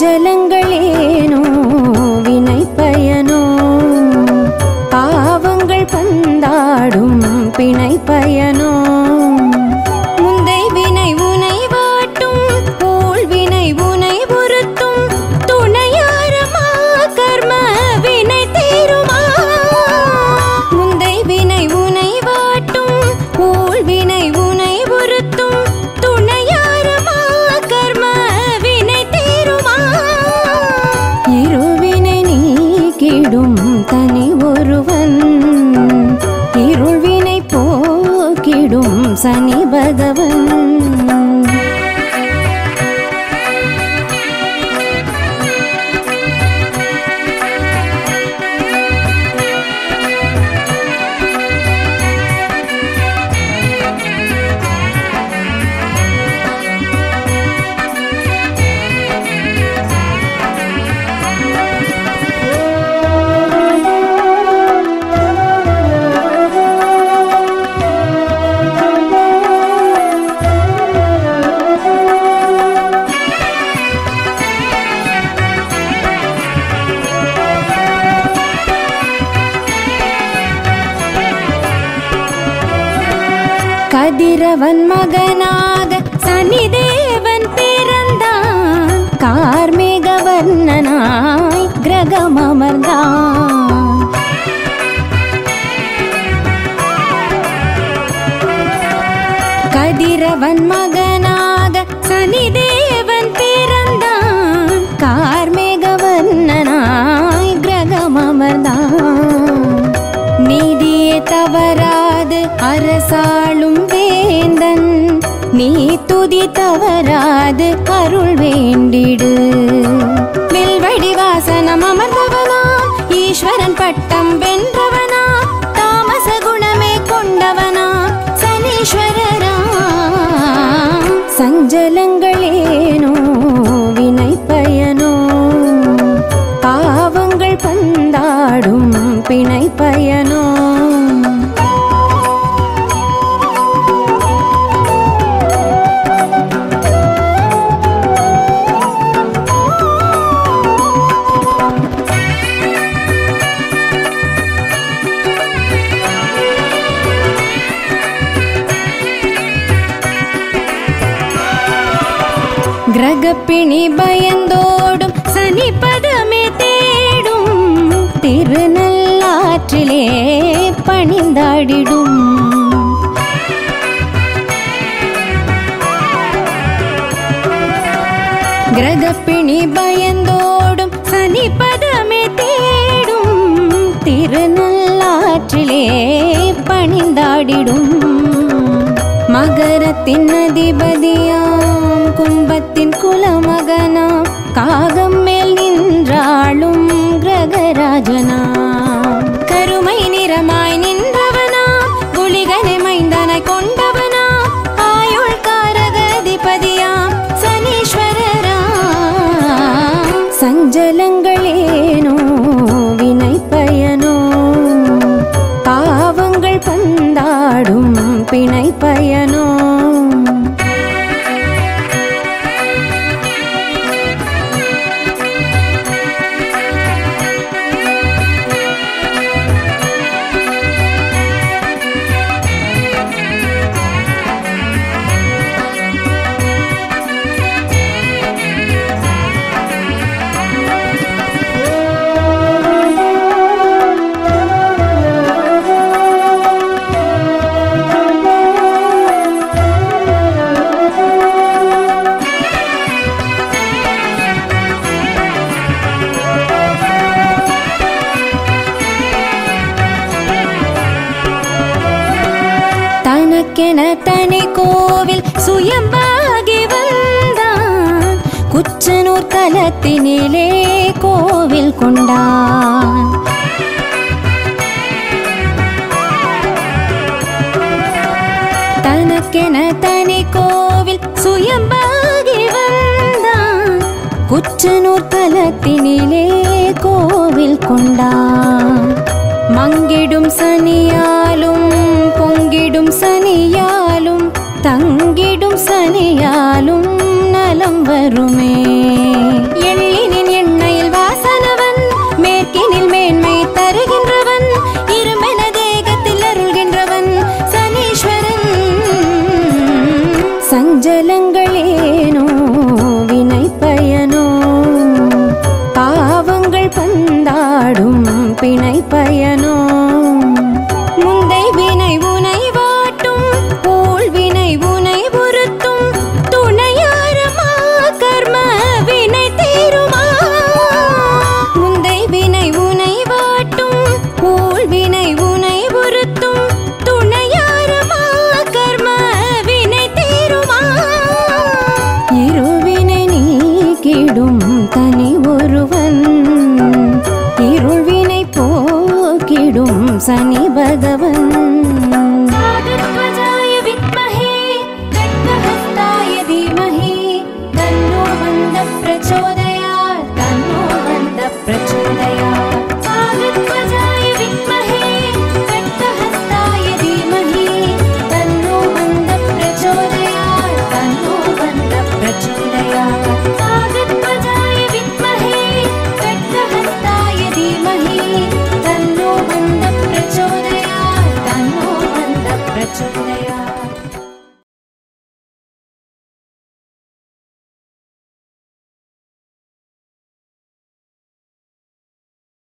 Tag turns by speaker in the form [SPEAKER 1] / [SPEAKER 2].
[SPEAKER 1] சஞ்சலங்களேனோ வினை பயனோ பாவங்கள் பந்தாடும் பிணை பயனோ முந்தை வினை உனை வாட்டும் போல் வினை உனை பொருத்தும் துணையாரமா கர்ம வினை தீருமா முந்தை வினை உனை வாட்டும் போல் வினை உனை பொருத்தும் துணையாரமா கர்ம வினை தீருமா இருவினை நீக்கிடும் தனி ஒருவன் இருள்வினை போக்கிடும் சனி பகவன் கதிரவன் மகனாக சனிதேவன் பிறந்தான் கார்மேக வர்ணனாய் கிரகம் அமர்ந்தான் கதிரவன் மகனாக சனிதேவன் பிறந்தான் கார்மேக வர்ணனாய் கிரகம் அமர்ந்தான் நீதியே தவறாது அரசாளும் வேந்தன் நீ துதி தவறாது அருள் வேண்டிடு வில்வடி வாசனம் அமர்ந்தவனா ஈஸ்வரன் பட்டம் வென்றவனா தாமச குணமே கொண்டவனா சனீஸ்வரரா சஞ்சலங்களேனோ வினை பயனோ பாவங்கள் பந்தாடும் பிணை பயனோ கிரகப்பிணி பயந்தோடும் சனி பதமே தேடும் திருநள்ளாற்றிலே பணிந்தாடிடும் கிரகப்பிணி பயந்தோடும் சனி பதமே தேடும் திருநள்ளாற்றிலே பணிந்தாடிடும் மகரத்தின் அதிபதியாம் கும்பத்தின் குலமகனா காகம் மேல் நின்றாளும் கிரகராஜனா கருமை நிறமாய் நின்றவனா குளிகனை மைந்தனை கொண்டவனா ஆயுள் காரகதிபதியாம் சனீஸ்வரரா சஞ்சலங்களேனோ வினை பயனோ பாவங்கள் பந்தாடும் பிணை பயனோ தனி கோவில் சுயம்பாகி வந்தான் குச்சனூர் தலத்தினிலே கோவில் கொண்டான் தனக்கென தனி கோவில் சுயம்பாகி வந்தான் குச்சனூர் தலத்தினிலே கோவில் கொண்டான் மங்கிடும் சனியாலும் பொங்கிடும் சனியாலும் தங்கிடும் சனியாலும் நலம் வருமே எள்ளி சஞ்சலங்களேனோ வினை பயனோ பாவங்கள் பந்தாடும் பிணை பயனோ முந்தை வினை உனை வாட்டும் ஊழ் வினை உனை உறுத்தும் துணையாரமா கர்ம வினை தீருமா முந்தை வினை உனை வாட்டும் ஊழ் வினை உனை உறுத்தும் துணையாரமா கர்ம வினை தீருமா இருவினை நீக்கிடும் தனி ஒருவன் இருள்வினை போக்கிடும் சனி பகவன் नागध्वजाय विद्महे खड्गहस्ताय धीमहि तन्नो मन्दः प्रचोदयात्